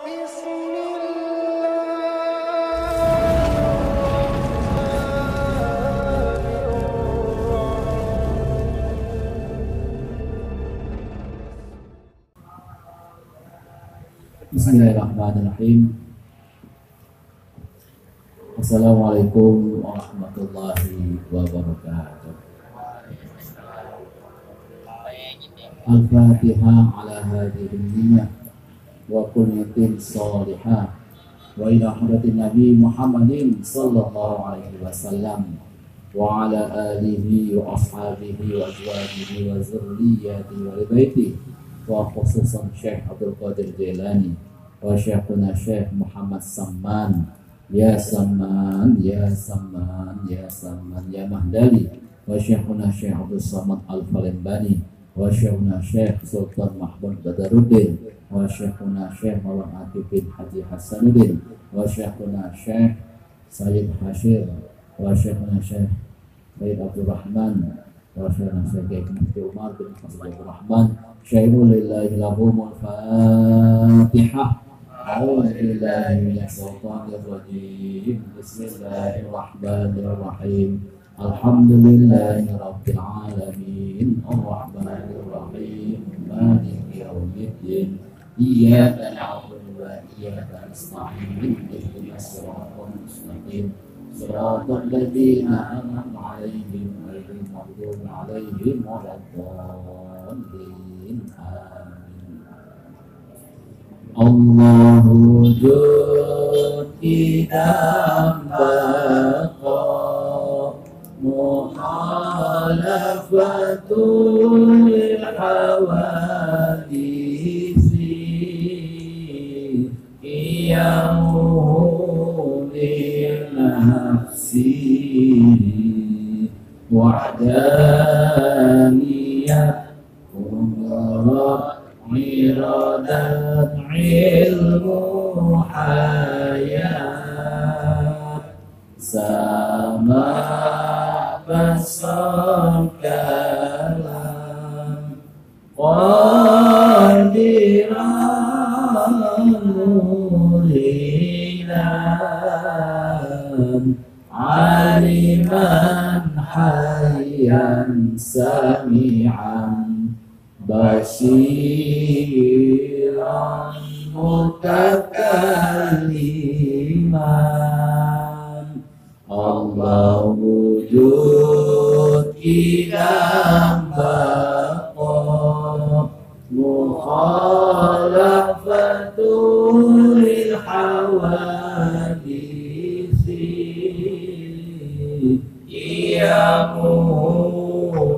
Bismillahirrahmanirrahim. Assalamualaikum warahmatullahi wabarakatuh. Al-Fatihah ala hadhihi niyyah wa kunyatin salihah wa ila hadratin Nabi Muhammadin sallallahu alaihi wasallam wa ala alihi wa ashabihi wa azwajihi wa zurriyyatihi wa baitihi wa khususan Syekh Abdul Qadir Jailani wa Syekhuna Syekh Muhammad Samman ya Samman ya Samman ya Samman ya Mahdali wa Syekhuna Syekh Abdul Samad Al-Falembani wa Syekhuna Syekh Sultan Mahmud Badaruddin wa Syekhuna Syekh Maulana Akifin Haji Hasanuddin wa Syekhuna Syekh Sayyid Hashir wa Syekhuna Syekh Sayyid Abdul Rahman wa Syekhuna Syekh Mufti Umar bin Abdul Rahman Syairul lillahi lahumul Fatihah. A'udzu billahi minasy syaithanir rajim. Bismillahirrahmanirrahim. Alhamdulillahi rabbil alamin. Arrahmanir rahim. Maliki yaumiddin. Iyyaka na'budu wa iyyaka nasta'in. Ihdinas siratal mustaqim. Siratal ladzina an'amta 'alaihim ghairil maghdubi 'alaihim waladdallin. Allahu wujud idam baqa muhalafatul hawadisi iyamuhu lil nafsi wahdaniyat iradat ilmu hayat sama basar kalam qadiran mulilan aliman hayyan sami'an basiran mutakalliman Allah wujud idam baqa mukhalafatul hawadisi iyamu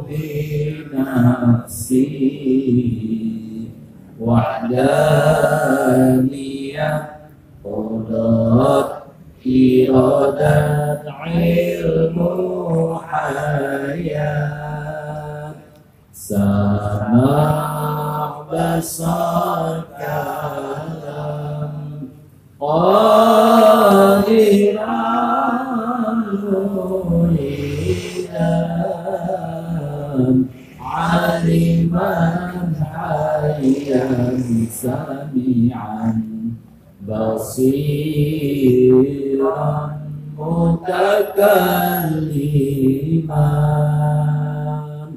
binafsi wahdaniyah qudrat iradat ilmu hayat sama basar kalam qadiran mulidan aliman hayyan sami'an basiran mutakalliman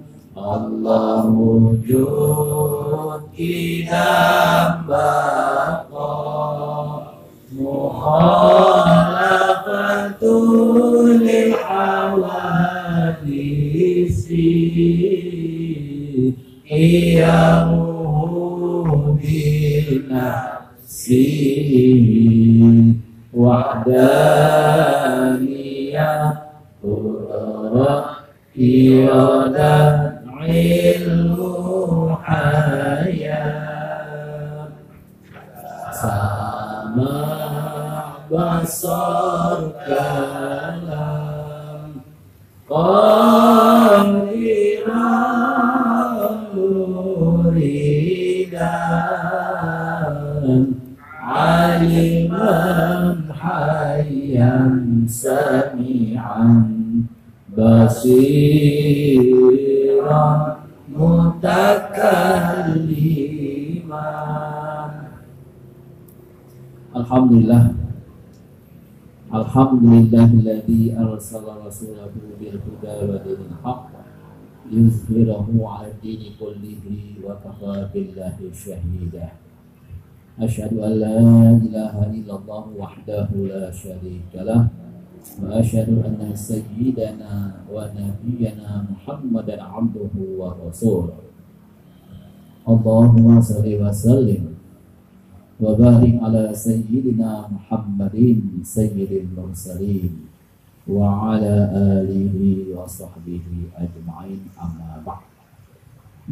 Allah wujud idam baqa mukhalafatul hawadisi iyamuhu binafsi wahdaniyah qudrat iradat ilmu hayat sama basar kalam qadiran muridan aliman hayyan sami'an basiran mutakalliman Alhamdulillah. Alhamdulillahilladzi arsala rasulahu bil huda wa dinil haqq yuzhirahu 'ala dini kullihi wa kafa billahi syahida. Asyhadu an la ilaha illallah wahdahu la syarika lah wa asyhadu anna sayyidana wa nabiyyana Muhammadan 'abduhu wa rasuluh. Allahumma shalli wa sallim wa barik ala sayyidina Muhammadin sayyidil mursalin wa ala alihi wa sahbihi ajma'in, amma ba'd.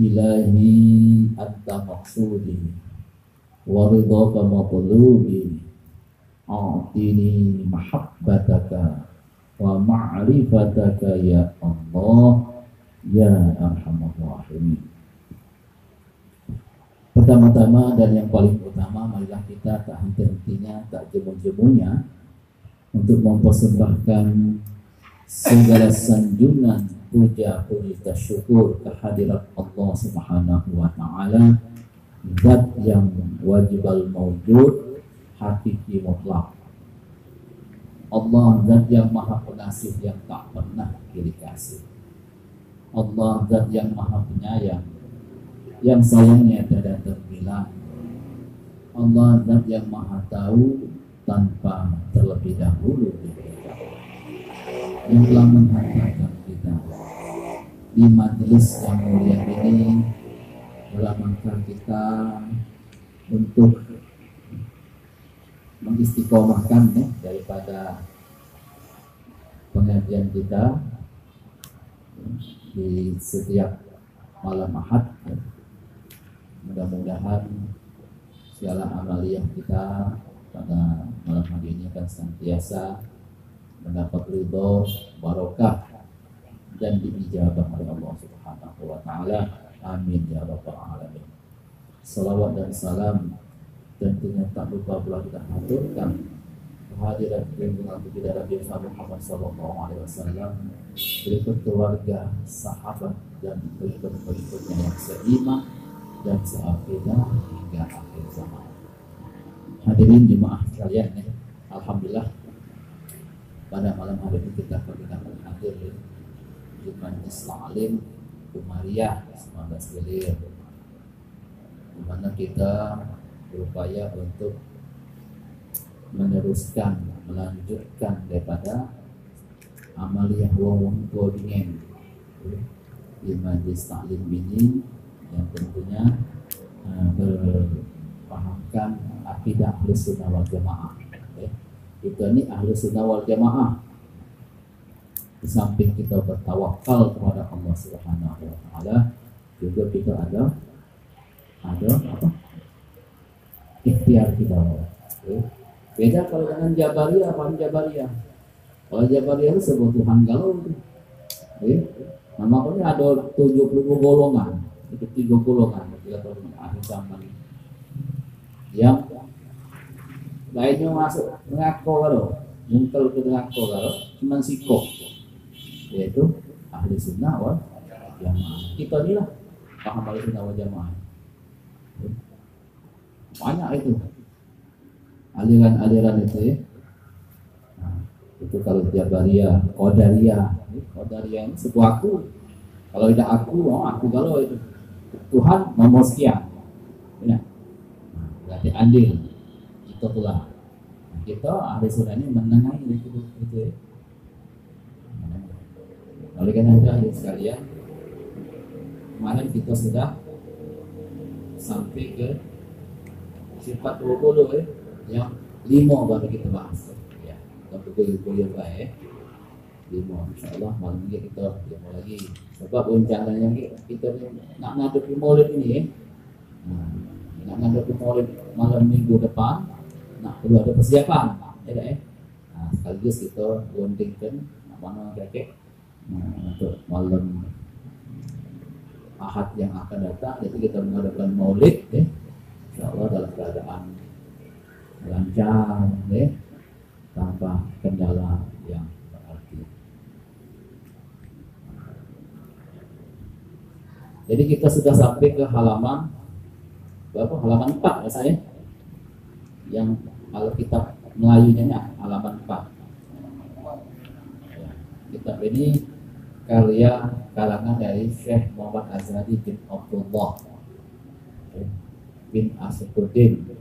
Ilahi anta maqsudi wa ridhaka matlubi, a'tini mahabbataka wa ma'rifataka ya Allah ya arhamar rahimin. Pertama-tama dan yang paling utama, marilah kita tak henti-hentinya, tak jemu-jemunya untuk mempersembahkan segala sanjungan, puja, puji, syukur kehadirat Allah Subhanahu wa Ta'ala, zat yang wajibal mawjud, hakiki mutlak. Allah zat yang maha pengasih, yang tak pernah kiri kasih. Allah zat yang maha penyayang, yang sayangnya tidak terbilang. Allah zat yang maha tahu tanpa terlebih dahulu diberitahu, yang telah menghantarkan kita di majelis yang mulia ini dalam rangka kita untuk mengistiqomahkan daripada pengajian kita di setiap malam Ahad. Mudah-mudahan segala amaliyah kita pada malam hari ini akan senantiasa mendapat ridho, barokah, dan diijabah oleh Allah Subhanahu wa Ta'ala. Amin ya rabbal alamin. Salawat dan salam tentunya tak lupa pula kita haturkan kehadiran junjungan kita Nabi Muhammad sallallahu alaihi wasallam, berikut keluarga, sahabat, dan berikut-berikutnya yang seiman dan seakidah hingga akhir zaman. Hadirin jemaah sekalian, alhamdulillah pada malam hari ini kita akan hadir di Majelis Ta'lim Umariah 19 Ilir, di mana kita berupaya untuk meneruskan, melanjutkan daripada amaliyah wong kodingen di Majelis Ta'lim ini, yang tentunya berpahamkan akidah Ahlus Sunnah wal Jamaah. Kita ini Ahlus Sunnah wal Jamaah. Di samping kita bertawakal kepada Allah Subhanahu wa Ta'ala, juga kita ada apa? Ikhtiar kita. Beda kalau dengan Jabariyah, paham Jabariyah. Kalau Jabariyah itu sebuah Tuhan galau. Nah, makanya ada 70 golongan. Itu 3 golongan ketika tahun akhir zaman, yang lainnya masuk mengaku kalau mungkel ke mengaku kalau cuman siko, yaitu ahli sunnah wal jamaah. Kita ni lah paham ahli sunnah wal jamaah. Banyak itu aliran-aliran itu ya. Nah, itu kalau Jabariyah, Qadariyah ini sebuah aku. Kalau tidak aku kalau itu Tuhan nomor sekian, ya. Berarti andil itu pula. Kita ahli sunnah ini menengahi itu ya. Oleh karena itu hadirin sekalian, kemarin kita sudah sampai ke sifat 20 ya, yang 5 baru kita bahas ya. Tapi kuliah baik 5, insyaallah malam ini kita mau lagi. Sebab rencananya kita nak ngadepi Maulid ini, nak ngadepi Maulid malam minggu depan, nak perlu ada persiapan, ya. Sekaligus kita bondingkan mana kakek untuk malam Ahad yang akan datang. Jadi kita mengadakan Maulid, ya. Insyaallah dalam keadaan lancar, ya, tanpa kendala yang berarti. Jadi kita sudah sampai ke halaman berapa? Halaman 4 ya saya. yang kalau kitab Melayunya halaman 4. Ya, kitab ini karya karangan dari Syekh Muhammad Azhari bin Abdullah bin Asyafuddin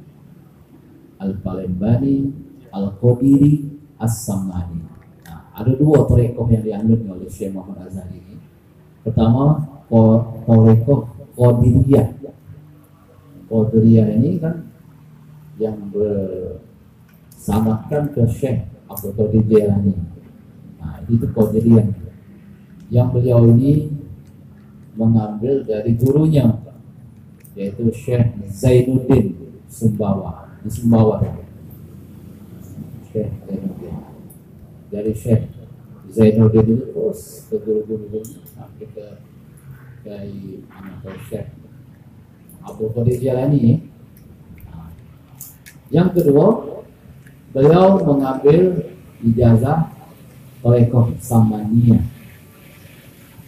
Al-Palembani Al-Qadiri As-Samani. Nah, ada dua torekoh yang diambil oleh Syekh Muhammad Azhari ini. Pertama, torekoh Qadiriyah. Qadiriyah ini kan yang bersamakan ke Syekh Abdul Qadir Jailani. Nah, itu Qadiriyah. Yang beliau ini mengambil dari gurunya, yaitu Syekh Zainuddin Sumbawa di Sumbawa. Syekh Zainuddin. Dari Syekh Zainuddin itu terus ke guru-guru sampai ke Syekh Abdul Qadir Jailani. Nah, yang kedua, beliau mengambil ijazah torekoh Samaniyah.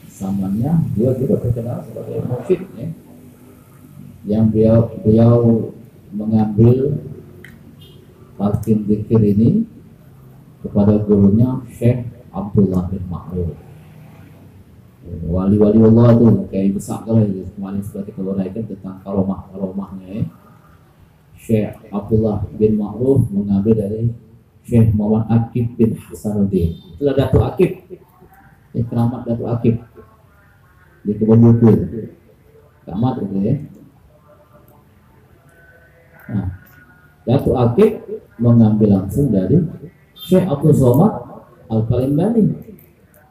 Samaniyah dia juga terkenal sebagai mufid, ya. Yang beliau mengambil talqin zikir ini kepada gurunya Syekh Abdullah bin Ma'ruf. Wali-wali Allah itu kayak besar kali kemarin setelah kita uraikan tentang karomahnya, ya. Syekh Abdullah bin Ma'ruf mengambil dari Syekh Muhammad Aqib bin Hasanuddin. Itulah Datuk Aqib, keramat Datuk Aqib di Kebun Bukit, keramat itu, ya. Nah, Datuk Aqib mengambil langsung dari Syekh Abdul Somad Al-Palembani.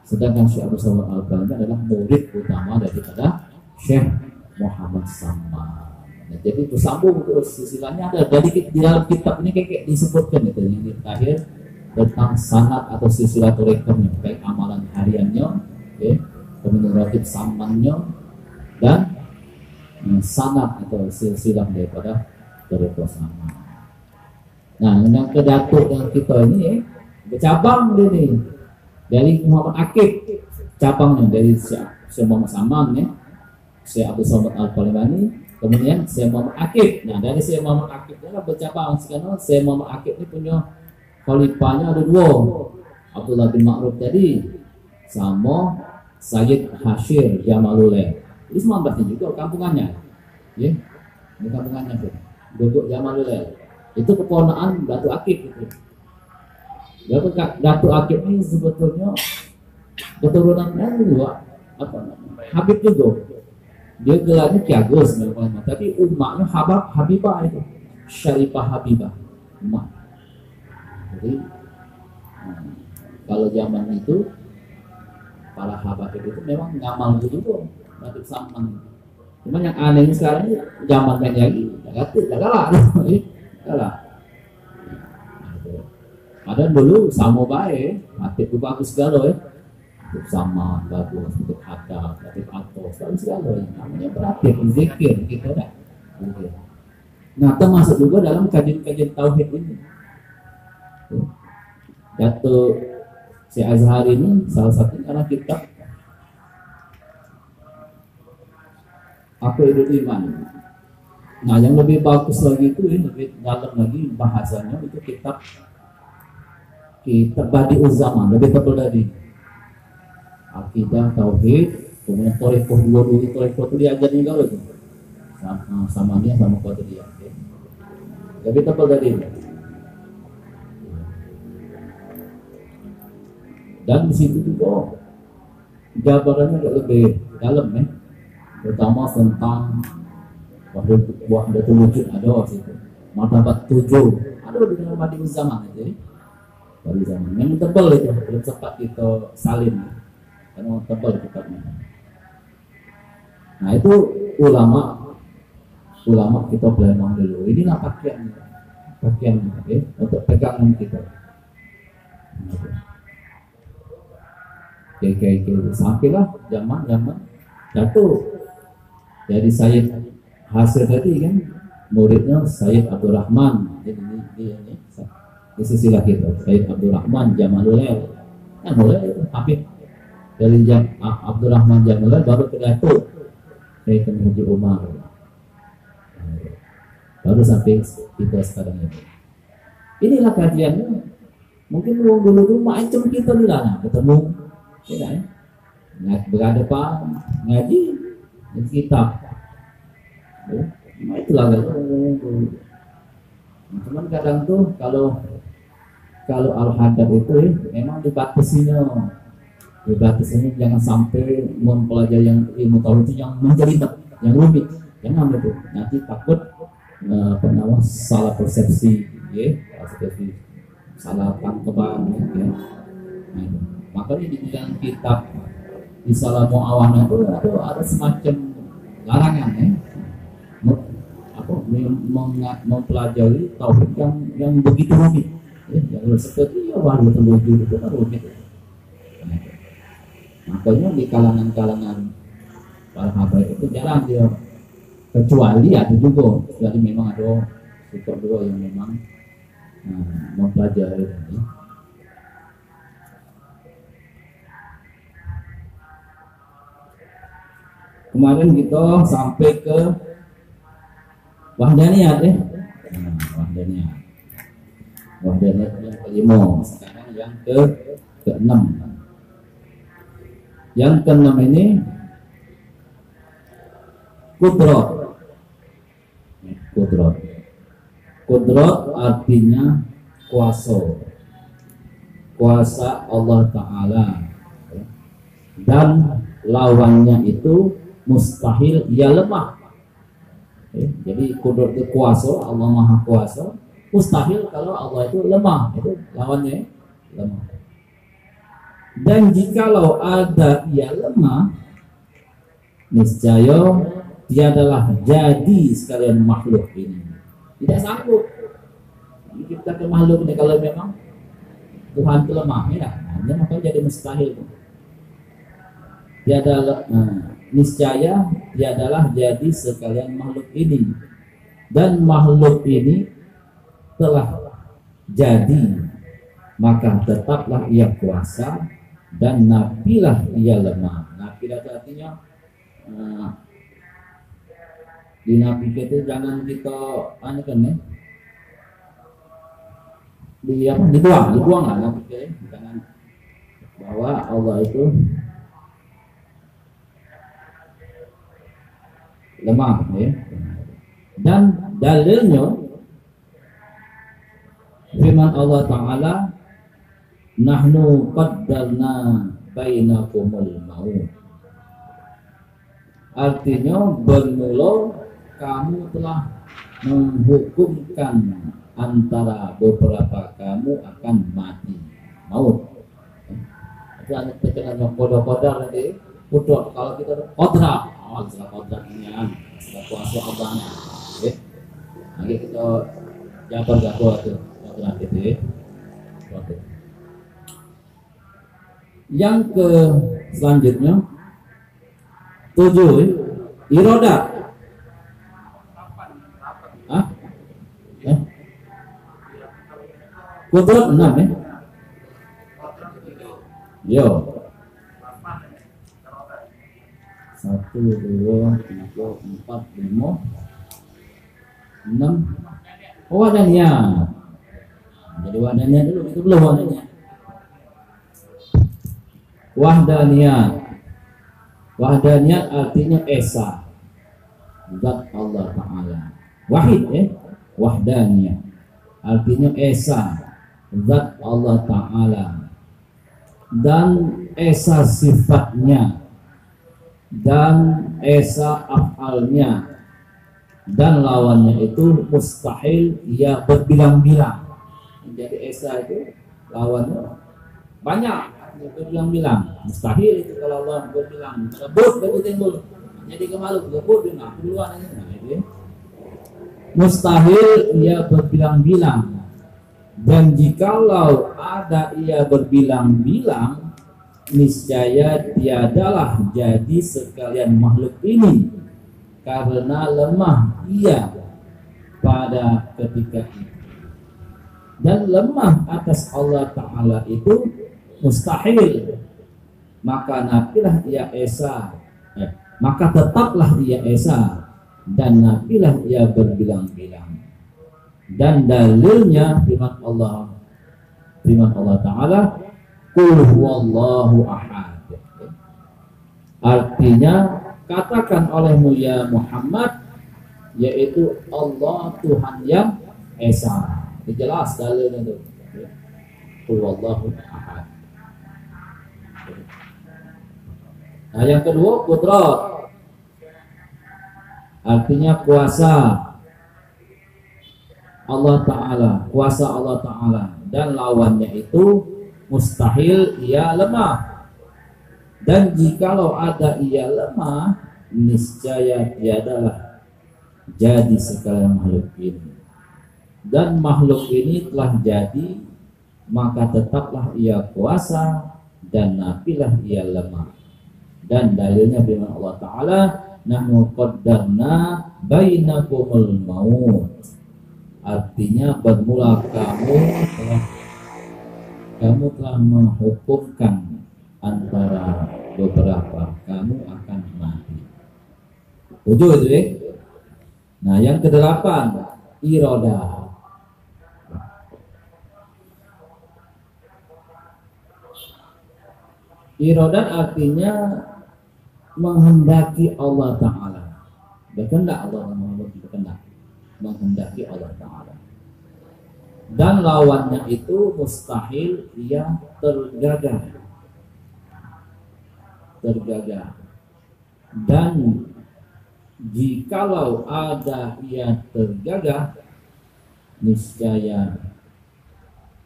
Sedangkan Syekh Abdul Somad Al-Palembani adalah murid utama daripada Syekh Muhammad Saman. Nah, jadi itu sambung terus silsilahnya ada dari di dalam kitab ini kayak disebutkan itu yang di akhir tentang sanad atau silsilah torekohnya, baik amalan hariannya, kemudian ratib samannya, dan sanad atau silsilah daripada torekoh Saman. Nah, yang ke Datuk yang kita ini bercabang dia nih dari Muhammad Aqib, cabangnya dari Syekh Muhammad Saman, ya, Syekh Abdul Somad Al-Palembani, kemudian Syekh Muhammad Aqib. Nah, dari Syekh Muhammad Aqib adalah bercabang. Sekarang Syekh Muhammad Aqib ini punya khalifahnya ada dua, Abdullah bin Ma'ruf tadi sama Sayyid Hashir Jamalullah. Ini semua berarti juga kampungannya, ya, ini kampungannya tuh, Duduk Jamalullah. Itu keponakan Datuk Aqib itu. Datuk Aqib ini sebetulnya keturunannya juga Habib juga. Dia gelarnya Ki Agus, tapi umatnya Habibah itu, Syarifah Habibah umat. Jadi kalau zaman itu para Habib itu memang ngamal juga Datuk Saman. Cuma yang aneh sekarang ini zaman kan lagi, kalah. Padahal dulu sama baik, hati itu bagus segala, ya. Sama bagus untuk hadap, hati atos, segala. Namanya beraktif, zikir, gitu dah. Nah, termasuk juga dalam kajian-kajian tauhid ini. Datuk Syekh Azhar ini salah satu karena kitab Apa Itu Iman. Nah, yang lebih bagus lagi itu, lebih dalam lagi bahasanya itu kitab Badi'uz Zaman, lebih tebal dari akidah, tauhid, kemudian torekoh dua-dua torekoh itu diajarin kalau itu sama dia sama Qadiriyah, ya. Lebih tebal dari itu. Dan di situ juga jabarannya lebih dalam, ya. Terutama tentang wahdatul wujud ada di situ. Martabat 7 ada di dalam Badi'uz Zaman itu. Dari zaman yang tebal itu belum sempat kita salin karena tebal kitabnya. Nah, itu ulama kita Palembang dulu. Inilah pakaian untuk pegangan kita. Kayak sampailah zaman jatuh dari Sayyid Hasil tadi kan muridnya Sayyid Abdurrahman. Jadi ini silsilah kita Sayyid Abdurrahman Jamalullah. Nah, mulai itu Habib dari Abdurrahman Jamalullah baru ke Datuk Sayyid Haji Umar, baru sampai kita sekarang ini. Inilah kajiannya. Mungkin dulu tuh macam kita di sana ketemu, ya, berhadapan ngaji kitab. Nah, itulah cuman kadang tuh kalau al-hadab itu memang dibatasinya jangan sampai mempelajari yang ilmu tauhid yang menjelimet, yang rumit, jangan itu nanti takut salah persepsi, ya, salah tangkapan, ya. Nah, makanya di dalam kitab di salah muawana itu ada semacam larangan, ya, mempelajari tauhid yang begitu rumit, ya, yang seperti wahyu terwujud itu kan rumit. Nah, makanya di kalangan para habaib itu jarang dia, kecuali ada juga, jadi memang ada sifat dua yang memang mempelajari ini. Kemarin kita sampai ke wahdaniyat, ya. Wahdaniyat yang kelima. Sekarang yang keenam. Yang keenam ini kudrat. Kudrat artinya kuasa Allah Ta'ala, dan lawannya itu mustahil, ia lemah. Jadi kudrat itu kuasa, Allah Maha Kuasa. Mustahil kalau Allah itu lemah, itu lawannya lemah. Dan jikalau ada ia lemah, niscaya tiadalah jadi sekalian makhluk ini. Tidak sanggup diciptakan makhluk ini kalau memang Tuhan itu lemah, ya. Nah, maka jadi mustahil. Niscaya tiadalah jadi sekalian makhluk ini, dan makhluk ini telah jadi, maka tetaplah ia kuasa, dan nafilah ia lemah. Nafilah artinya di nafi itu jangan kita anukan, ya, dibuang lah nafi, jangan, bahwa Allah itu lemah, ya. Dan dalilnya firman Allah Ta'ala, nahnu qaddalna bainakumul maut. Artinya bermula kamu telah menghukumkan antara beberapa kamu akan mati, maut. Itu ada terkenal kodok-kodok nanti. Kodok kalau kita kodrak, kodrak ini sudah kuasa Allahnya. Okay. Nanti kita jabar itu kodrak itu. Okay. Yang ke selanjutnya 7 iroda. Kudrat 6, ya. Yo. 1, 2, 3, 4, 5, 6. Oh, wadaniyat. Jadi wadaniyat dulu, itu belum wadaniyat. Wahdaniyat artinya esa, zat Allah Ta'ala. Wahid, ya. Wahdaniyat artinya esa, zat Allah Ta'ala, dan esa sifatnya, dan esa af'alnya, dan lawannya itu mustahil, ia berbilang-bilang. Jadi esa itu lawannya banyak, berbilang-bilang. Mustahil itu kalau Allah berbilang, rebut baru timbul. Jadi kemalu rebut dengan duluan ini. Mustahil ia berbilang-bilang. Dan jikalau ada ia berbilang-bilang, niscaya tiadalah jadi sekalian makhluk ini, karena lemah ia pada ketika itu. Dan lemah atas Allah Ta'ala itu mustahil, maka nafilah ia esa, maka tetaplah ia esa, dan nafilah ia berbilang-bilang. Dan dalilnya firman Allah Ta'ala, qul huwallahu ahad. Artinya katakan olehmu ya Muhammad, yaitu Allah Tuhan yang esa. Itu jelas dalilnya itu. Qul huwallahu ahad. Nah, yang kedua qudrat. Artinya kuasa Allah Ta'ala, kuasa Allah Ta'ala. Dan lawannya itu mustahil, ia lemah. Dan jikalau ada ia lemah, niscaya tiadalah jadi segala makhluk ini. Dan makhluk ini telah jadi, maka tetaplah ia kuasa, dan nafilah ia lemah. Dan dalilnya firman Allah Ta'ala, nahnu qaddarna bainakumul maut. Artinya bermula kamu telah menghukumkan antara beberapa kamu akan mati. 7 itu ya. Nah, yang ke-8 iradah. Iradat artinya menghendaki Allah Ta'ala. Berkehendak Allah menghendaki Allah Ta'ala. Dan lawannya itu mustahil, ia tergagah. Dan jikalau ada ia tergagah, niscaya,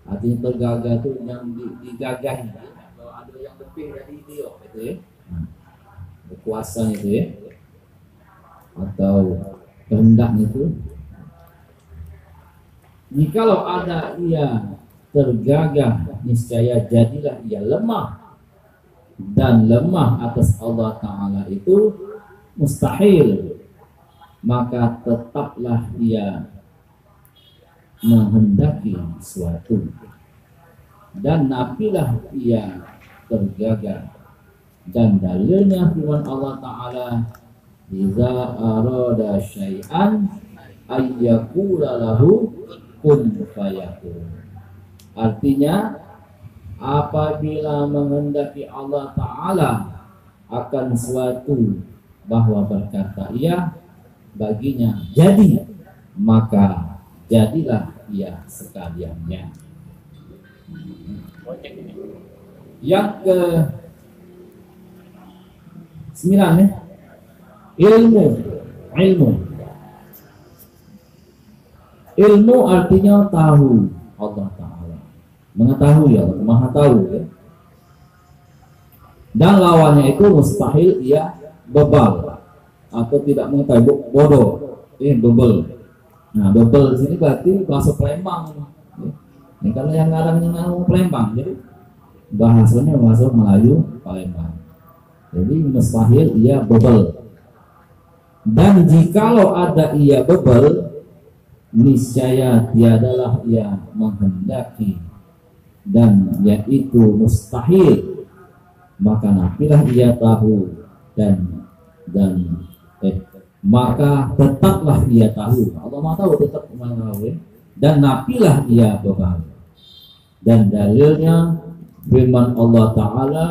artinya tergagah itu yang digagahi. Kalau ada yang lebih dari dia itu ya, berkuasa itu ya, atau kehendak itu. Jikalau ada ia tergagah, niscaya jadilah ia lemah. Dan lemah atas Allah Ta'ala itu mustahil, maka tetaplah ia menghendaki suatu, dan nafilah ia tergagah. Dan dalilnya firman Allah Ta'ala, iza arada syai'an ayyakula lahu kun fayakun. Artinya apabila menghendaki Allah Ta'ala akan suatu, bahwa berkata ia baginya jadi, maka jadilah ia sekaliannya. Yang ke-9 ya, ilmu artinya tahu Allah Ta'ala, mengetahui Allah, maha tahu ya. Dan lawannya itu mustahil, ia bebal atau tidak mengetahui, bodoh, bebel. Nah, bebel di sini berarti bahasa Palembang ya. Ini karena yang ngarangnya Palembang, jadi bahasanya bahasa Melayu Palembang. Jadi mustahil, ia bebel. Dan jikalau ada ia bebel, niscaya tiadalah ia menghendaki, dan yaitu mustahil, maka nafilah ia tahu, maka tetaplah ia tahu. Allah Maha tahu, tetap mengetahui, dan nafilah ia bebal. Dan dalilnya firman Allah Ta'ala,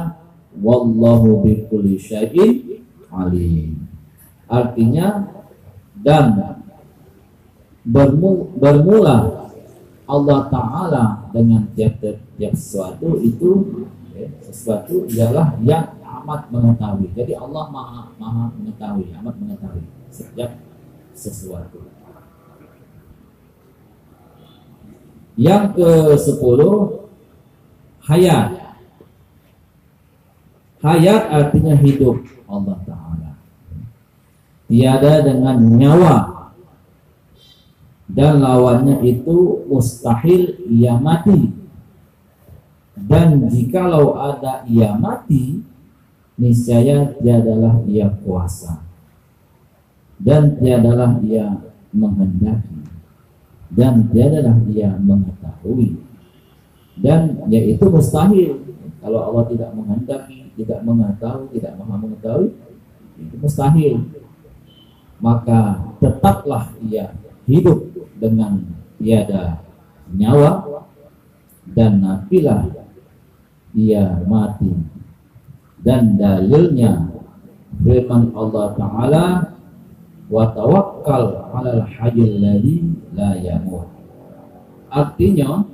wallahu bikulli syai'in alim. Artinya, dan bermula Allah Ta'ala dengan tiap-tiap sesuatu itu, sesuatu ialah yang amat mengetahui. Jadi Allah maha mengetahui, amat mengetahui setiap sesuatu. Yang ke-10 hayat. Hayat artinya hidup Allah Ta'ala, tiada dengan nyawa. Dan lawannya itu mustahil, ia mati. Dan jikalau ada ia mati, niscaya tiadalah ia kuasa, dan tiadalah ia menghendaki, dan tiadalah ia mengetahui. Dan yaitu mustahil. Kalau Allah tidak menghendaki, tidak mengetahui, tidak maha mengetahui, itu mustahil. Maka tetaplah ia hidup dengan tiada nyawa, dan nafilah ia mati. Dan dalilnya firman Allah Ta'ala, wa tawakkal 'alal hayyil ladzi la yamut. Artinya,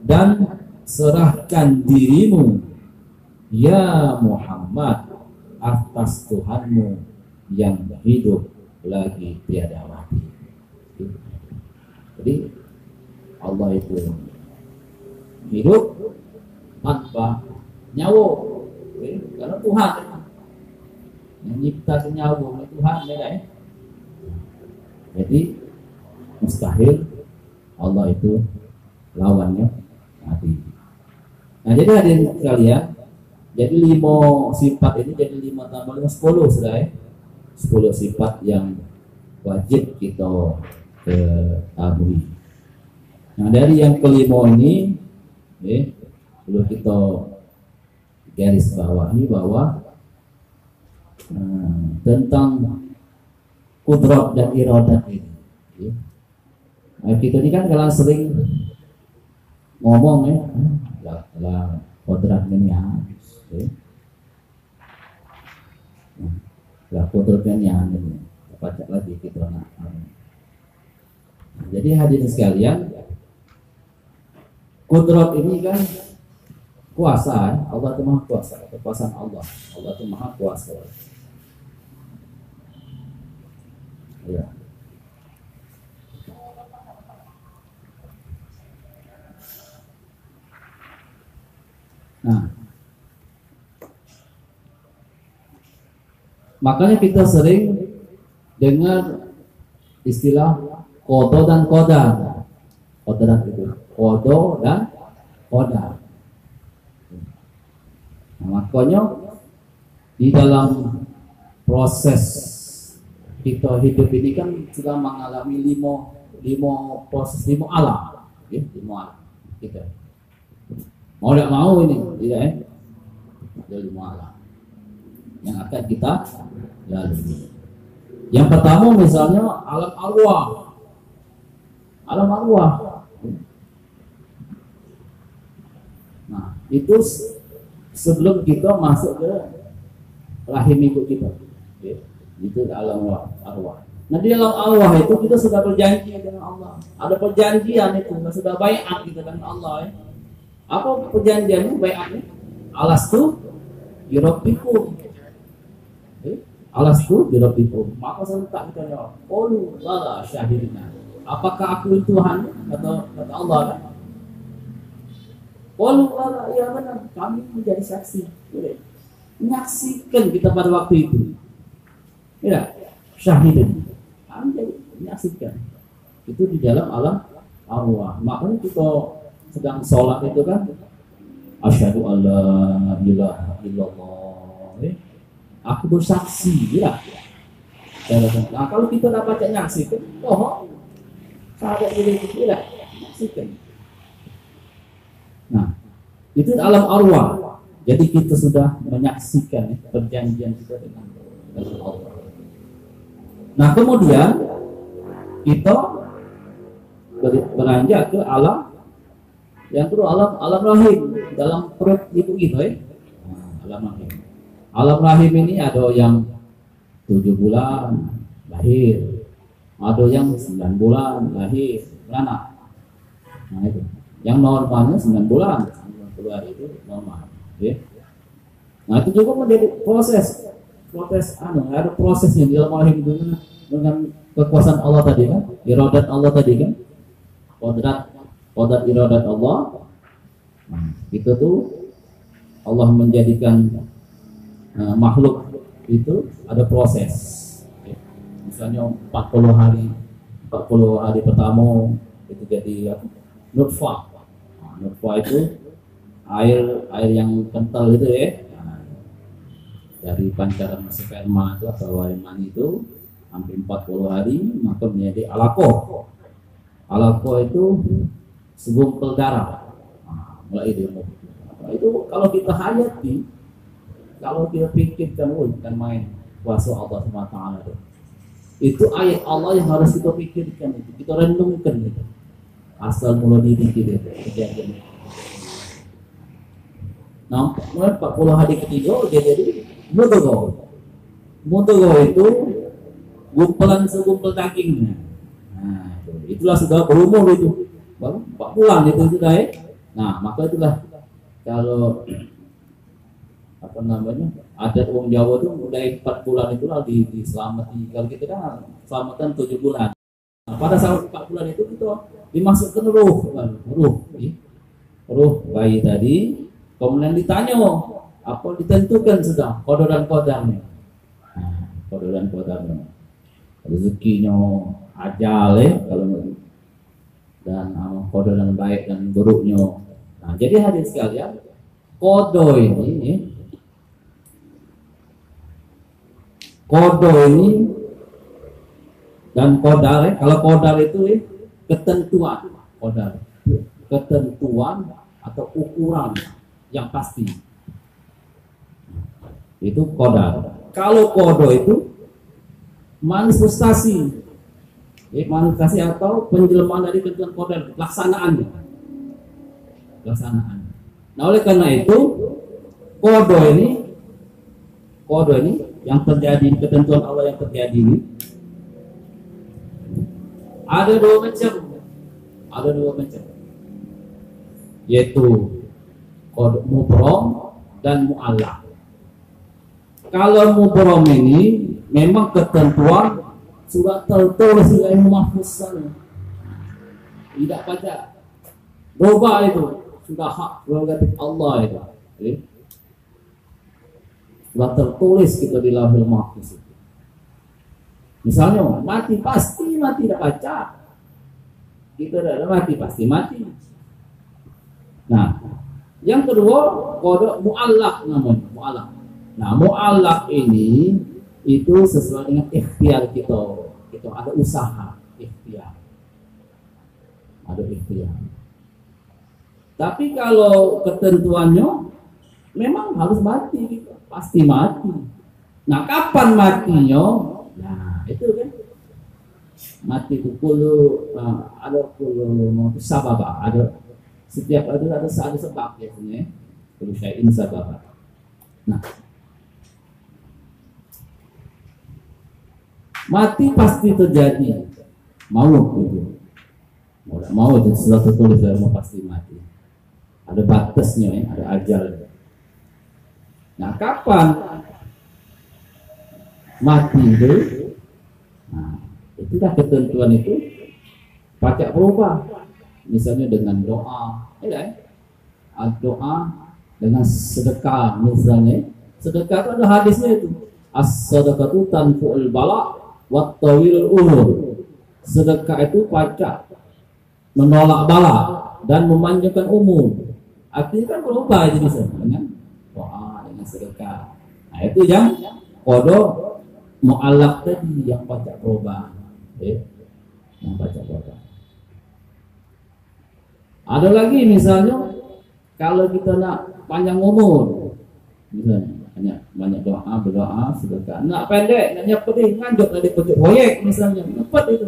dan serahkan dirimu ya Muhammad atas Tuhanmu yang hidup lagi tiada mati. Jadi Allah itu hidup tanpa nyawa, karena Tuhan yang nyipta nyawa, Tuhan ya. Jadi mustahil Allah itu lawannya mati. Nah, jadi hadirin sekalian, jadi 5 sifat ini jadi 5 tambah 5 10 sudah ya. 10 sifat yang wajib kita ketahui. Nah, dari yang kelima ini perlu kita garis bawahi bahwa tentang kudrat dan iradat ini. Nah, kita ini kan kalau sering ngomong lah kudrat ini habis. Lah kudratnya ini baca lagi kita nak. Jadi hadirin sekalian, kudrat ini kan kuasa, Allah itu maha kuasa, kekuasaan Allah itu maha kuasa. Ya. Nah, makanya kita sering dengar istilah kodo dan kodar. Kodrat itu kodo dan kodar. Nah, makanya di dalam proses kita hidup ini kan sudah mengalami lima proses, 5 alam, ya, 5 alam kita. Mau tidak mau ini, tidak ya? Ada 5 alam yang akan kita lalui. Yang pertama misalnya alam arwah. Alam arwah. Nah, itu sebelum kita masuk ke rahim ibu kita. Ya, itu alam arwah. Nah, di dalam arwah itu kita sudah berjanji dengan Allah. Ada perjanjian itu, sudah baiat kita dengan Allah ya. Apa perjanjiannya, baiatnya? Alastu birabbikum. Alastu birabbikum. Maka serentak kita jawab, qalu bala syahidina. Apakah aku Tuhan? Kata Allah kan? Qalu bala, ya benar, kami menjadi saksi. Menyaksikan kita pada waktu itu. Ya, syahidin. Kami jadi menyaksikan. Itu di dalam alam arwah. Makanya kita sedang sholat itu kan, asyhadu alla ilaha illallah. Aku bersaksi, ya. Nah, kalau kita dapat menyaksikan, sahabat ini tidak menyaksikan. Nah, itu alam arwah. Jadi kita sudah menyaksikan perjanjian kita dengan Allah. Nah, kemudian kita beranjak ke alam yang kedua, alam rahim, dalam perut ibu kita ya. Alam rahim. Alam rahim ini ada yang 7 bulan lahir, ada yang 9 bulan lahir beranak. Nah itu, yang normalnya 9 bulan, 9 hari itu normal. Ya. Nah itu juga menjadi proses ada prosesnya di dalam rahim itu dengan kekuasaan Allah tadi kan, iradat Allah tadi kan, kodrat iradat Allah. Nah, itu tuh Allah menjadikan makhluk itu ada proses. Ya. Misalnya 40 hari pertama itu jadi nutfah. Nah, nutfah itu air yang kental itu ya. Nah, dari pancaran sperma itu atau air mani itu hampir 40 hari maka menjadi alaqah. Alaqah itu segumpal darah. Nah, mulai itu kalau kita hayati, kalau kita pikirkan, bukan main kuasa Allah SWT. Itu ayat Allah yang harus kita pikirkan, itu kita renungkan itu. Asal mula diri kita kejadian. Nah, 40 hari ketiga dia jadi mudghah. Mudghah itu gumpulan segumpul dagingnya. Nah, itulah sudah berumur itu. Baru 4 bulan itu sudah ya. Nah, maka itulah kalau apa namanya, adat orang Jawa itu mulai 4 bulan itulah diselamati. Kalau kita kan selamatan 7 bulan. Nah, pada saat 4 bulan itu kita dimasukkan ruh bayi tadi, kemudian ditanya apa ditentukan sudah qada dan qadarnya. Nah, qada dan qadarnya, rezekinya, ajal kalau dan qada dan baik dan buruknya. Nah, jadi hadirin sekalian, qada ini dan qadar, kalau qadar itu ketentuan, ketentuan atau ukuran yang pasti, itu qadar. Kalau qada itu manifestasi, manifestasi atau penjelmaan dari ketentuan qadar, pelaksanaan. Nah, oleh karena itu qada ini yang terjadi, ketentuan Allah yang terjadi ini ada dua macam, yaitu mubrom dan mu'allaq. Kalau mubrom ini memang ketentuan sudah tertulis di ilmu mahfuz, tidak pada berubah, itu sudah hak prerogatif Allah itu. Sudah tertulis kita di lauhul mahfuz. Misalnya mati pasti mati, tidak baca. Kita tidak mati pasti mati. Nah, yang kedua qada mu'allaq namanya, mu'allaq. Nah, mu'allaq ini itu sesuai dengan ikhtiar kita. Itu ada usaha ikhtiar. Ada ikhtiar. Tapi kalau ketentuannya memang harus mati, gitu. Pasti mati. Nah, kapan matinya? Nah, itu kan mati itu ada sababa, ada setiap ada sebab biasanya, kalau syai'in sababa. Nah, mati pasti terjadi, mau itu, mau itu sudah tertulis mau pasti mati. Ada batasnya, ada ajal. Nah, kapan mati itu? Nah, itulah ketentuan itu pacak berubah. Misalnya dengan doa, doa dengan sedekah. Misalnya sedekah itu ada hadisnya itu, as-sadaqatu tanfu'ul bala wa tawilul umur. Sedekah itu pacak menolak bala dan memanjangkan umur. Artinya kan berubah jadi dengan doa, dengan sedekah. Nah, itu yang qada mu'allaq tadi, yang pacak berubah, yang pacak berubah. Ada lagi misalnya kalau kita nak panjang umur, misalnya banyak doa, berdoa, sedekah. Nak pendek, nak nyepet, nganjuk dari pojok proyek misalnya, nyepet itu,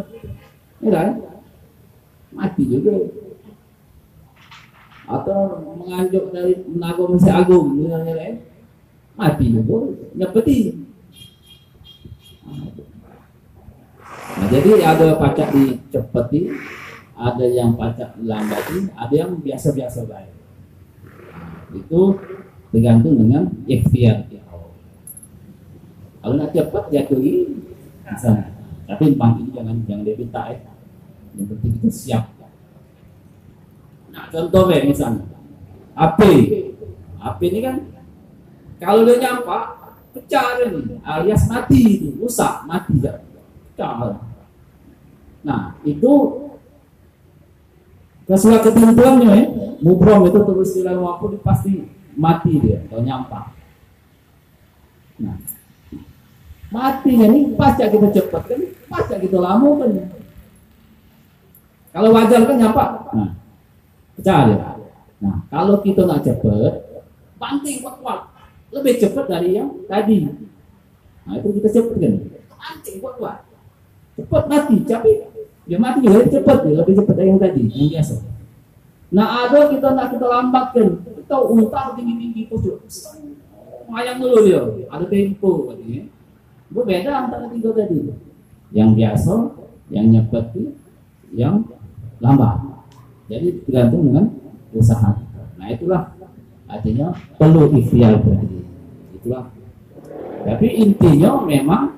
mati juga. Atau menganjuk dari menagih Masjid Agung misalnya, mati juga, nyepeti. Nah, jadi ada pacak dicepeti, ada yang pacak dilambati, ada yang biasa-biasa baik. Itu tergantung dengan ikhtiar kita. Kalau nak cepat jatuhi, misalnya. Tapi pagi jangan diminta, yang penting kita siap. Nah, contoh misalnya, api ini kan kalau dia nyampak pecah ini, alias mati itu, rusak, mati ya. Pecah. Nah, itu sesuai ketentuannya, mubrom itu terus dalam waktu pasti mati dia kalau nyampak. Nah, matinya ini pasca kita cepat kan, pasca kita lama kan. Kalau wajar kan nyampak, nah, pecah dia. Nah, kalau kita nggak cepat, banting kuat-kuat, lebih cepat dari yang tadi. Nah, itu kita cepat kan, banting kuat-kuat. cepat mati, tapi dia mati lebih cepat, dari yang tadi, yang biasa. Nah ada kita nak kita lambatkan, kita utang tinggi pucuk, mayang dulu dia, ada tempo katanya. Itu beda antara tiga tadi, yang biasa, yang cepat, yang lambat. Jadi tergantung dengan usaha. Nah itulah artinya perlu ikhtiar tadi. Itulah. Tapi intinya memang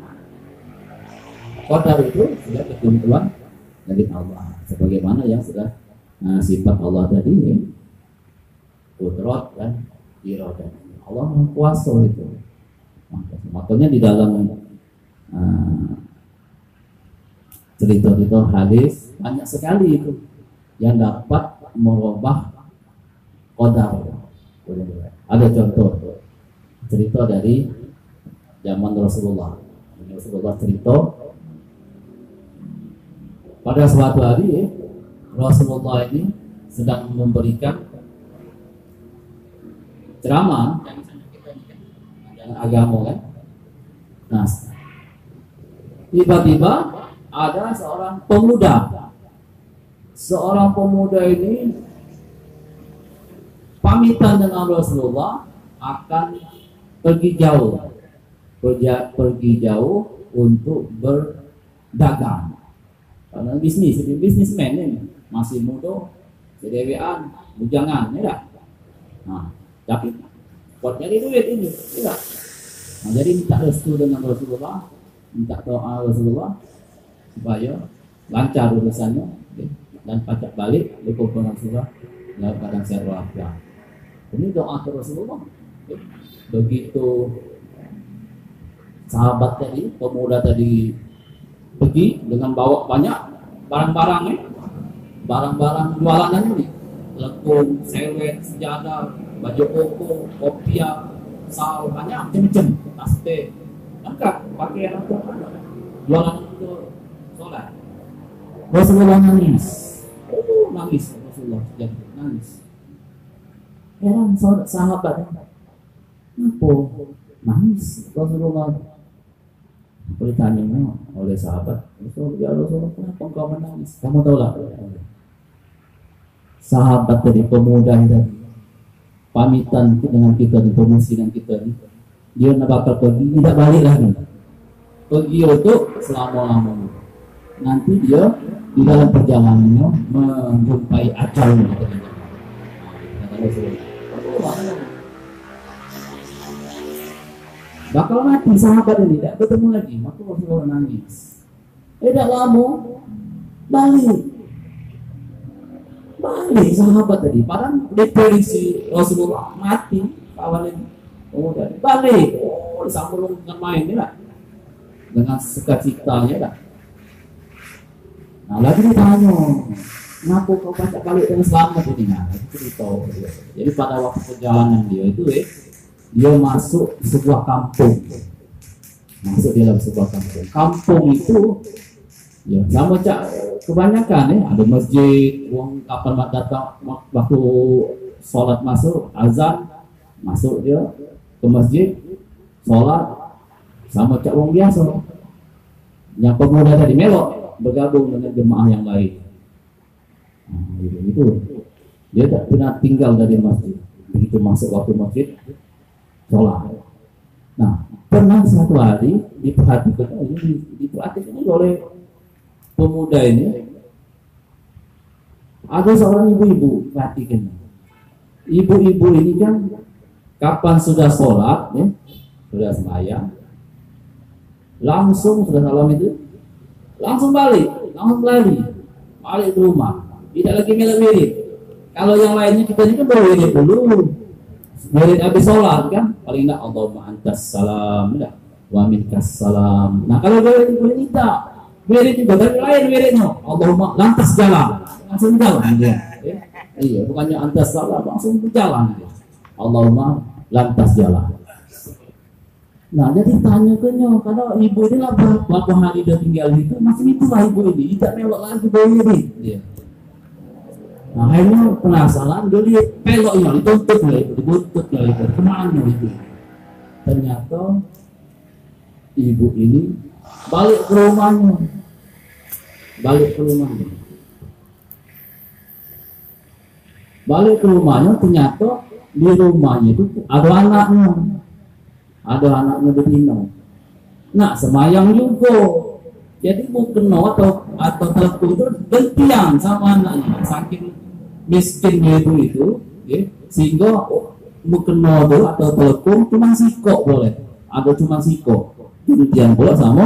qadar itu sudah ketentuan dari Allah. Sebagaimana yang sudah sifat Allah tadi, ya, qudrat dan iradah. Allah Maha Kuasa itu. Makanya di dalam cerita-cerita hadis banyak sekali itu yang dapat merubah qadar. Ada contoh cerita dari zaman Rasulullah. Rasulullah cerita pada suatu hari Rasulullah ini sedang memberikan ceramah agama kan. Nah, tiba-tiba ada seorang pemuda. Seorang pemuda ini pamitan dengan Rasulullah akan pergi jauh untuk berdagang. Karena bisnismen ini masih muda, sedewean, bujangan, ya dah. Nah, tapi buat nyari duit ini, ya. Nah, jadi minta restu dengan Rasulullah, minta doa Rasulullah supaya lancar urusannya, okay? Dan pacak balik berkumpul dengan Rasulullah dalam keadaan sehat walafiat. Ini doa ke Rasulullah. Okay? Begitu sahabat tadi, pemuda tadi pergi dengan bawa banyak barang-barang jualan ini, lekung, sewet, sejadah, baju koko, kopiah, sal, banyak macam-macam, tasbih, lengkap, pakaian untuk jualan untuk sholat. Rasulullah nangis, Rasulullah nangis. Heran sahabat, kenapa nangis Rasulullah? Ditanya oleh sahabat, ya Rasulullah, kenapa engkau menangis? Kamu tahu lah, sahabat dari pemuda tadi pamitan dengan kita di promosi dengan kita ni, dia nak bakal pergi, tidak balik lagi, pergi untuk selama-lamanya. Nanti dia di dalam perjalanannya menjumpai ajalnya. Bakal mati sahabat ini, tidak bertemu lagi. Maka Rasulullah nangis. Tidak lama balik sahabat tadi. Padahal deprediksi Rasulullah mati kawan ini. Kemudian balik, disambung dengan main lah, dengan sukacitanya lah. Nah lagi ditanya, kenapa kau pacak balik dengan selamat ini? Nah itu cerita. Jadi pada waktu perjalanan dia itu dia masuk sebuah kampung. Masuk di dalam sebuah kampung. Kampung itu ya sama cak kebanyakan ada masjid, uang kapan datang waktu sholat masuk, azan masuk dia ke masjid, sholat sama cak uang biasa. Yang pemuda tadi melok bergabung dengan jemaah yang lain. Nah, itu dia tak pernah tinggal dari masjid. Begitu masuk waktu masjid, sholat. Nah, pernah satu hari diperhatikan oleh pemuda ini, ada seorang ibu-ibu, perhatikan. Ibu-ibu ini kan kapan sudah sholat, ya, sudah sembahyang, langsung sudah salam itu, langsung balik ke rumah, tidak lagi milik-milik. Kalau yang lainnya kita ini kan berwirid dulu. Wirid habis sholat kan, paling tidak Allahumma antas salam, wa minkas salam. Nah kalau wirid itu tidak, wirid juga dari lain wiridnya, Allahumma lantas jalan, langsung jalan dia. Iya, bukannya antas salam, langsung berjalan dia. Allahumma lantas jalan. Nah jadi tanya ke nyo, karena ibu ini lah berapa hari dia tinggal itu, masih itulah ibu ini, tidak melok lagi wirid dia. Nah akhirnya penasaran, dia lihat peloknya, dituntut itu, kemana itu? Ternyata ibu ini balik ke rumahnya, balik ke rumahnya. Balik ke rumahnya, ternyata di rumahnya itu ada anaknya betina. Nah, semayang juga. Jadi mungkin atau telepon itu gantian sama anaknya, saking miskinnya itu, ya, sehingga mungkin atau telepon cuma siko boleh, ada cuma siko, gantian pula sama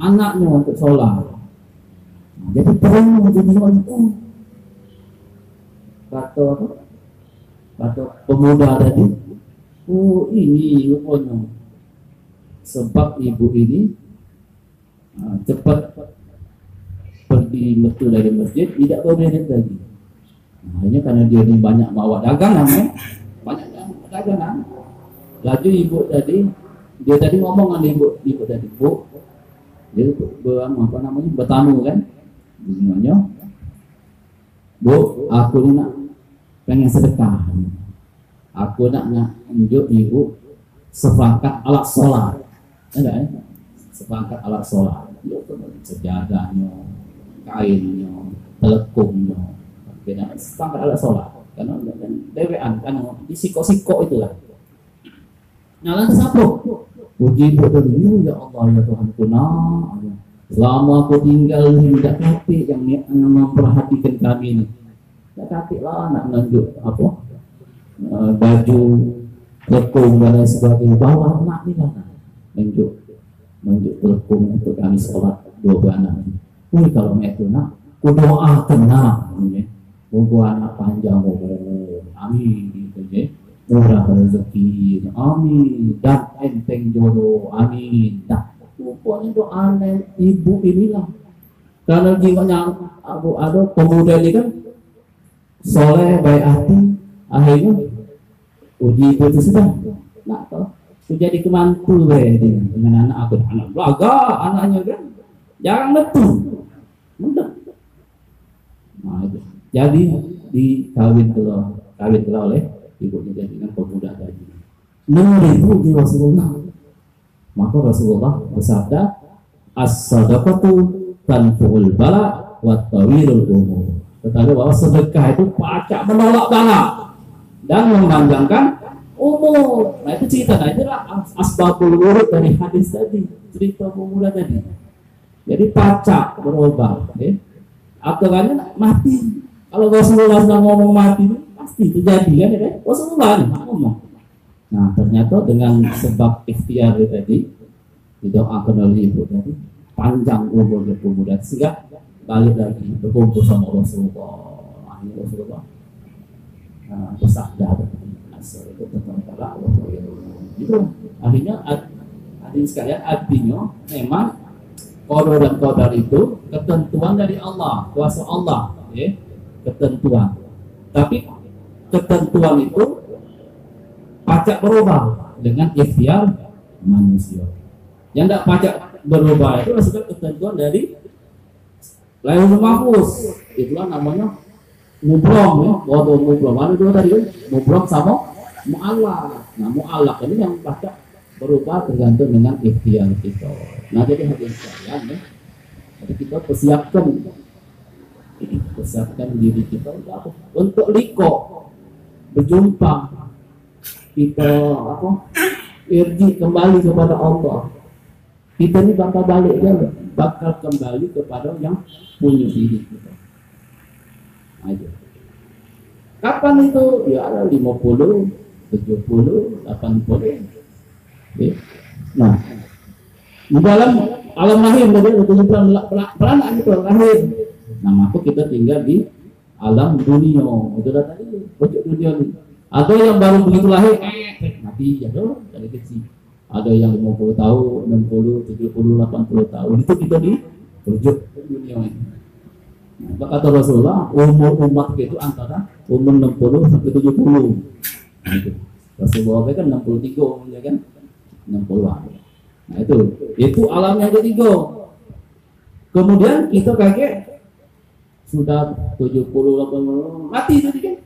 anaknya untuk sholat. Nah, jadi perlu jadi itu kata pemuda tadi, ini rupanya sebab ibu ini cepat pergi betul dari masjid, tidak berbeda lagi. Hanya karena dia ini banyak bawa dagangan, banyak dagangan. Laju ibu tadi, dia tadi ngomong dengan ibu tadi, Bu, dia bertamu kan, namanya, Bu, aku nak pengen sedekah, aku nak unjuk ibu seperangkat alat sholat, enggak ya? Seperangkat alat sholat, sejadahnya, kainnya, telekungnya, seperangkat alat sholat, karena dewean, karena di siko-siko itulah. Nah, lantas apa? Puji berdoa, ya Allah, ya Tuhanku, selama aku tinggal tidak kati yang memperhatikan kami ini, tidak kati lah nak menunjuk apa, baju, telekung dan lain sebagainya, bawa anak ini lah, menunjuk telekung untuk kami sholat dua anak. Kalau itu nak, ku doakan nak, moga anak panjang, amin, gitu ya, murah rezeki, amin, dan enteng jodoh, amin. Dah, pokoknya doa ibu inilah, karena jiwanya ada pemuda ini kan soleh, baik hati, akhirnya uji itu sudah, nak tahu. Jadi kemantu dengan anak aku, anak belaga anaknya kan jarang betul mudah. Nah, itu jadi dikawin oleh ibunya dengan pemuda tadi. Menurut di Rasulullah, maka Rasulullah bersabda, as-sadaqatu tanfu'ul bala wa tawilul umur. Tetapi bahwa sedekah itu pacak menolak bala dan memanjangkan umur. Nah, itu cerita, nah itulah asbabul wurud dari hadis tadi, cerita pemuda tadi. Jadi pacak berubah, aturannya mati. Kalau Rasulullah sedang ngomong mati, pasti terjadi kan, ya? Rasulullah ngomong. Nah, ternyata dengan sebab ikhtiar tadi, didoakan oleh ibu tadi, panjang umur pemuda, sehingga balik lagi berkumpul sama Rasulullah. Akhirnya Rasulullah bersabda, itu tentang Allah. Itu akhirnya sekalian artinya memang qadar dan qadar itu ketentuan dari Allah, kuasa Allah, ya, ketentuan. Tapi ketentuan itu pacak berubah dengan ikhtiar manusia. Yang tidak pacak berubah itu adalah ketentuan dari Lauhul Mahfuz. Itulah namanya mubrong, ya, waduh mubrong. Mana dulu tadi kan mubrong sama mu'allaq. Nah, mu'allaq ini yang pacak berubah tergantung dengan ikhtiar kita. Nah, jadi hadirin sekalian, ya, jadi kita persiapkan diri kita untuk liko berjumpa, kita irji kembali kepada Allah. Kita ini bakal balik dia, bakal kembali kepada yang punya diri kita. Ayo. Kapan itu? Ya ada 50, 70, 80. Okay. Nah, di dalam alam lahir tadi peranak itu lahir. Nah, maka kita tinggal di alam dunia. Itu tadi pojok dunia ini. Ada yang baru begitu lahir, mati ya dong dari kecil. Ada yang 50 tahun, 60, 70, 80 tahun. Itu kita di pojok dunia ini. Nah, kata Rasulullah, umur umat itu antara umur 60 sampai 70. Nah, itu. Rasulullah kan 63 umurnya kan, 60-an. Nah, itu alam yang ketiga. Kemudian kita kaget sudah 70, 80 mati tadi kan.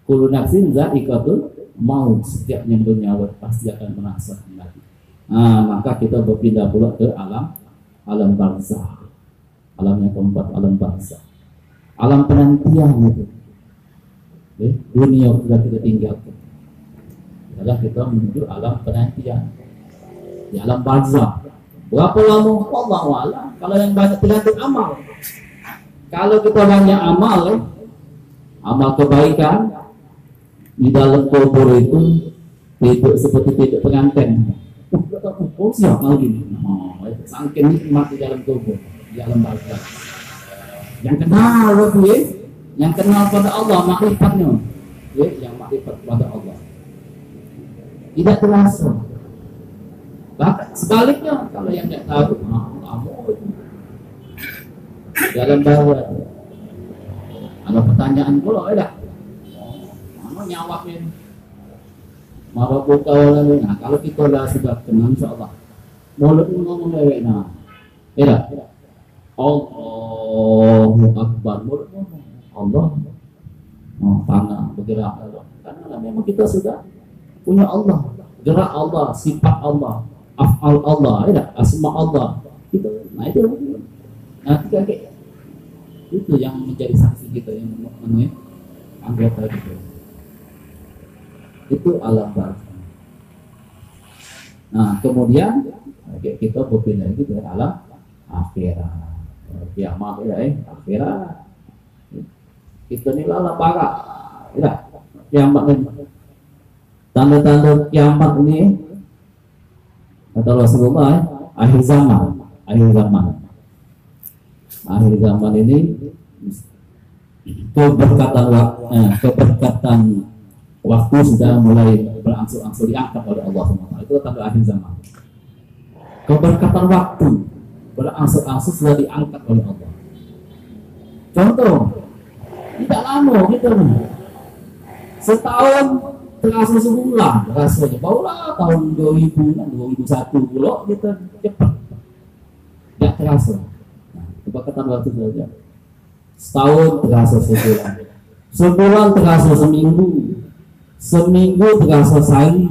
Kullu nafsin za'iqatul maut, setiap yang bernyawa pasti akan merasakan mati. Nah, maka kita berpindah pula ke alam barzakh. Alam yang keempat, alam barzakh. Alam penantian itu. Dunia sudah kita tinggalkan. Adalah kita menuju alam penantian. Di alam barzakh. Berapa lama? Wallahu a'lam. Kalau yang banyak tergantung amal. Kalau kita banyak amal, amal kebaikan di dalam kubur itu tidur seperti tidur pengantin. Oh siap mau gini. Sangkin nikmat di dalam kubur, di alam barzakh. Yang kenal yang kenal pada Allah makrifatnya, yang makrifat pada Allah. Tidak terasa. Bahkan sebaliknya, kalau yang tidak tahu, dalam bawah ada pertanyaan pula, mana nyawaknya? Marah kawalan. Nah, kalau kita dah sudah kenal, insya-Allah, mulut ngomong lewat, Allahu Akbar, mulut ngomong Allah, tangan bergerak, karena memang kita sudah punya Allah, gerak Allah, sifat Allah, af'al Allah, asma Allah. Itu, nah itu, itu yang menjadi saksi kita yang memenuhi anggota kita. Itu alam barzakh. Nah kemudian kita berpindah lagi ke alam akhirat. Kiamat akhirat. Kita ni alam barzakh. Kiamat ini. Tanda-tanda kiamat ini kata Rasulullah, akhir zaman ini keberkatan waktu sudah mulai berangsur-angsur diangkat oleh Allah SWT. Itu tanda akhir zaman. Keberkatan waktu berangsur-angsur sudah diangkat oleh Allah. Contoh, tidak lama gitu, setahun terasa sebulan rasanya. Barulah tahun 2001 pula kita cepat, tidak terasa. Keberkatan waktu saja. Setahun terasa sebulan, sebulan terasa seminggu, seminggu terasa sehari,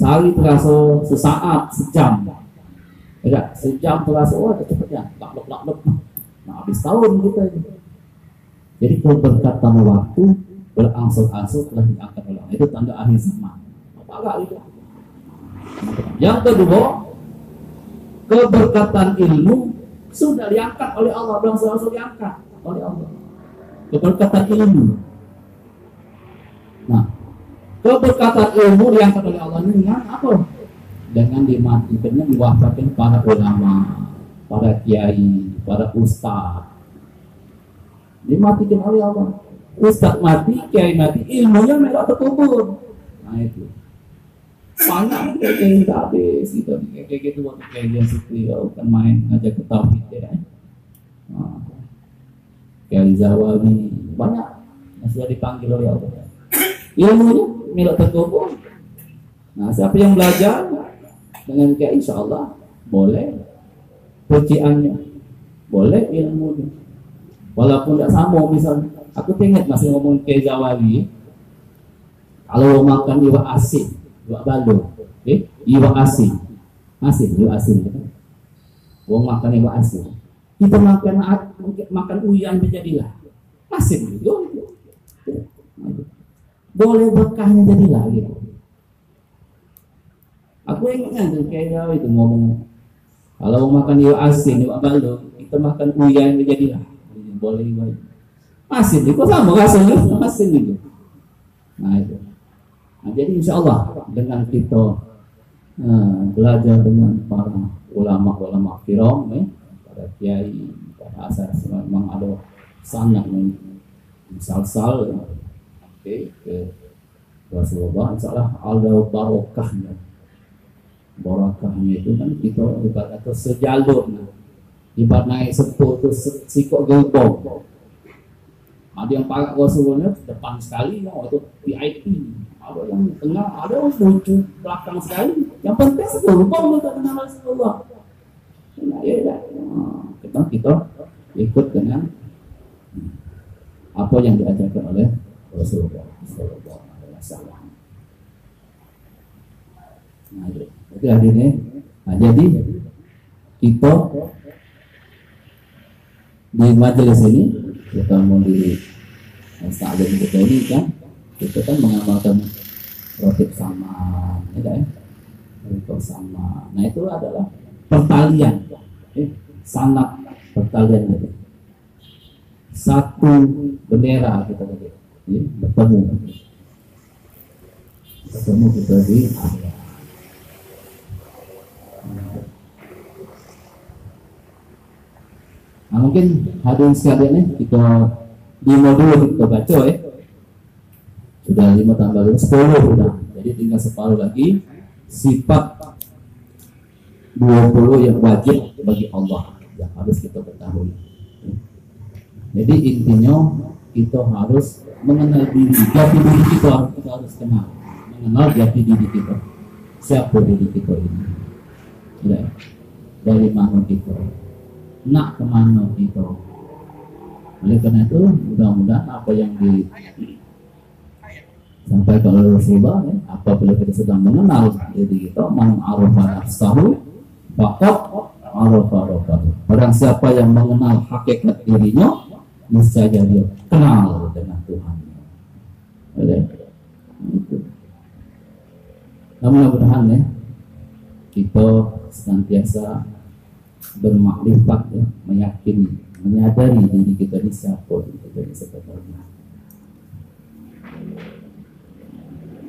sehari terasa sesaat, sejam. Sejam terasa cepatnya, laklep. Nah, habis tahun kita ini. Jadi keberkatan waktu berangsur-angsur telah diangkat oleh Allah. Itu tanda akhir zaman. Apakah itu? Yang kedua, keberkatan ilmu sudah diangkat oleh Allah, berangsur-angsur diangkat oleh Allah. Keberkatan ilmu. Nah, keberkatan ilmu diangkat oleh Allah ini dengan apa? Dengan dimatikannya, diwafatkan para ulama, para kiai, para ustaz. Dimatikan oleh Allah. Ustaz mati, kiai mati, ilmunya mereka terkubur. Nah itu. Banyak kayak habis gitu, kayak gitu waktu kayak dia suka kan main ngajak ke tauhid ya. Kayak Zawawi banyak yang sudah dipanggil oleh Allah. Ilmunya milik terkubur. Nah siapa yang belajar dengan kayak insya Allah boleh pujiannya, boleh ilmunya. Walaupun tidak sama misalnya. Aku ingat masih ngomong kayak Zawawi. Kalau makan iwak asin, iwak baldo, iwak asin, iwak asin. Wong makan iwak asin. Kita makan uyan menjadilah asin gitu. Boleh berkahnya jadilah gitu. Aku ingat kayak Zawawi itu ngomong. Kalau makan iwak asin, iwak baldo, kita makan uyan menjadilah. Boleh iwak. Asin itu sama rasanya asin itu. Nah itu. Nah, jadi insya Allah dengan kita belajar dengan para ulama kiram, para kiai, para asas memang ada sangat misal-sal ke Rasulullah, insya Allah ada barokahnya. Barokahnya itu kan kita ibarat itu sejalur, ibarat naik sepuh itu sikok gerbong. Ada yang pakai Rasulullah depan sekali, itu VIP. Ada yang tengah, ada yang lucu belakang sekali. Yang penting segerbong untuk kenal Rasulullah. Nah, ya. Kita ikut dengan apa yang diajarkan oleh Rasulullah Sallallahu Alaihi Wasallam. Nah, itu hadirin. Nah, jadi kita di majelis ini kita mau di saat kita ini kan kita kan mengamalkan rotib sama ya, rotib sama. Nah itu adalah pertalian, sangat pertalian itu. Satu bendera kita tadi bertemu kita di area. Nah mungkin hadirin sekalian nih kita 5 dulu kita baca ya. Sudah 5 tambah 5 10 sudah. Jadi tinggal separuh lagi sifat 20 yang wajib bagi Allah yang harus kita ketahui. Jadi intinya kita harus mengenal diri, jati diri kita harus kenal, mengenal jati diri kita. Siapa diri kita ini? Ya. Dari mana kita? Nak kemana kita? Oleh karena itu mudah-mudahan apa yang disampaikan oleh Rasulullah ya, apabila kita sedang mengenal diri kita, man arafa nafsahu faqad arafa rabbahu. Barang siapa yang mengenal hakikat dirinya, niscaya dia kenal dengan Tuhan. Itu. Nah, mudah-mudahan ya kita senantiasa bermakrifat ya, meyakini, menyadari diri kita ini siapa kita ini sebenarnya.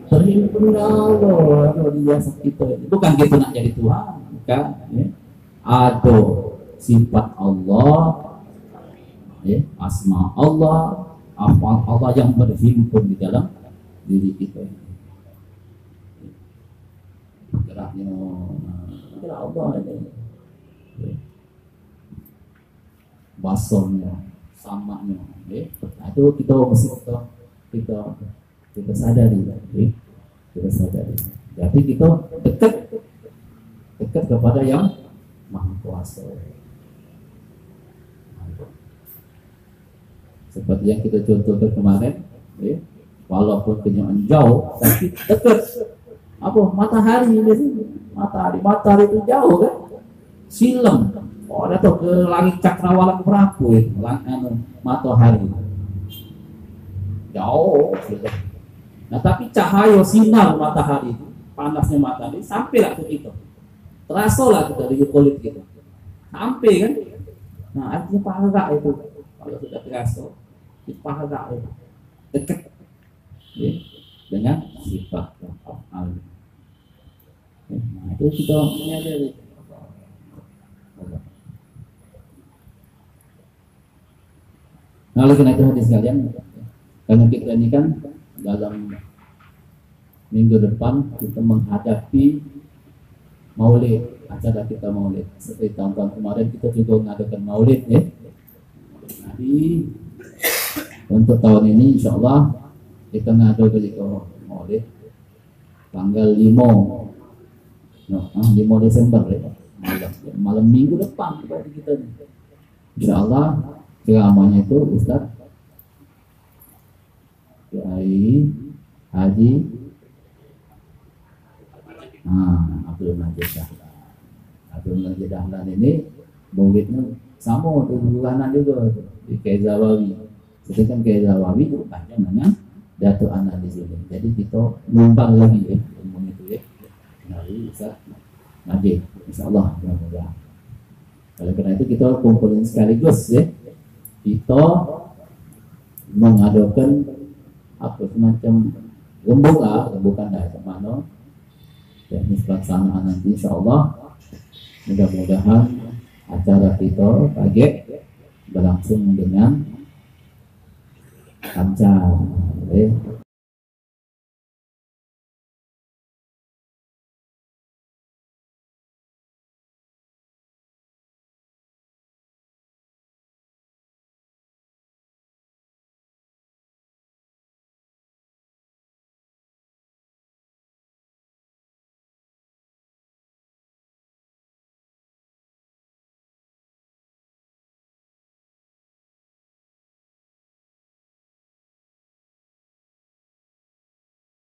Terhimpun Allah dia kita ini bukan kita nak jadi Tuhan, bukan. Ya. Ada sifat Allah, ya, asma Allah, afal Allah yang berhimpun di dalam diri kita ini. Geraknya Allah ini. Basonnya, samanya, nah, itu kita mesti kita sadari, kita sadari. Jadi kita dekat kepada yang Maha Kuasa. Seperti yang kita contohkan kemarin, walaupun kenyaman jauh, tapi dekat. Apa? Matahari itu jauh kan? Silam. Oh, ada tuh ke langit cakrawala berapa itu, matahari jauh sudah. Nah tapi cahaya sinar matahari itu, panasnya matahari sampai lah ke kita, terasa lah kita di kulit kita, sampai kan. Nah artinya pahala itu kalau sudah terasa, itu pahala itu dekat ya, dengan sifat afal. Nah itu kita menyadari. Nah, oleh karena itu hadis sekalian, karena kita ini kan dalam minggu depan kita menghadapi Maulid, acara kita Maulid. Seperti tahun-tahun kemarin kita juga mengadakan Maulid ya. Jadi untuk tahun ini insya Allah kita ngadakan Maulid tanggal 5 Desember ya. Malam minggu depan kita insya Allah. Ceramahnya itu Ustaz Kiai Haji Abdul Majid Dahlan. Abdul Majid Dahlan ini muridnya sama tujuanan juga di Kiai Zawawi. Sedangkan Kiai Zawawi itu banyak dengan Datuk Anak di sini. Jadi kita numpang lagi ya ilmu itu ya. Dari Ustaz Majid, insyaallah mudah-mudahan. Oleh karena itu kita kumpulin sekaligus ya. Kita mengadakan apa semacam rembukan dari mana teknis pelaksanaan nanti insyaallah mudah-mudahan acara kita pagi berlangsung dengan lancar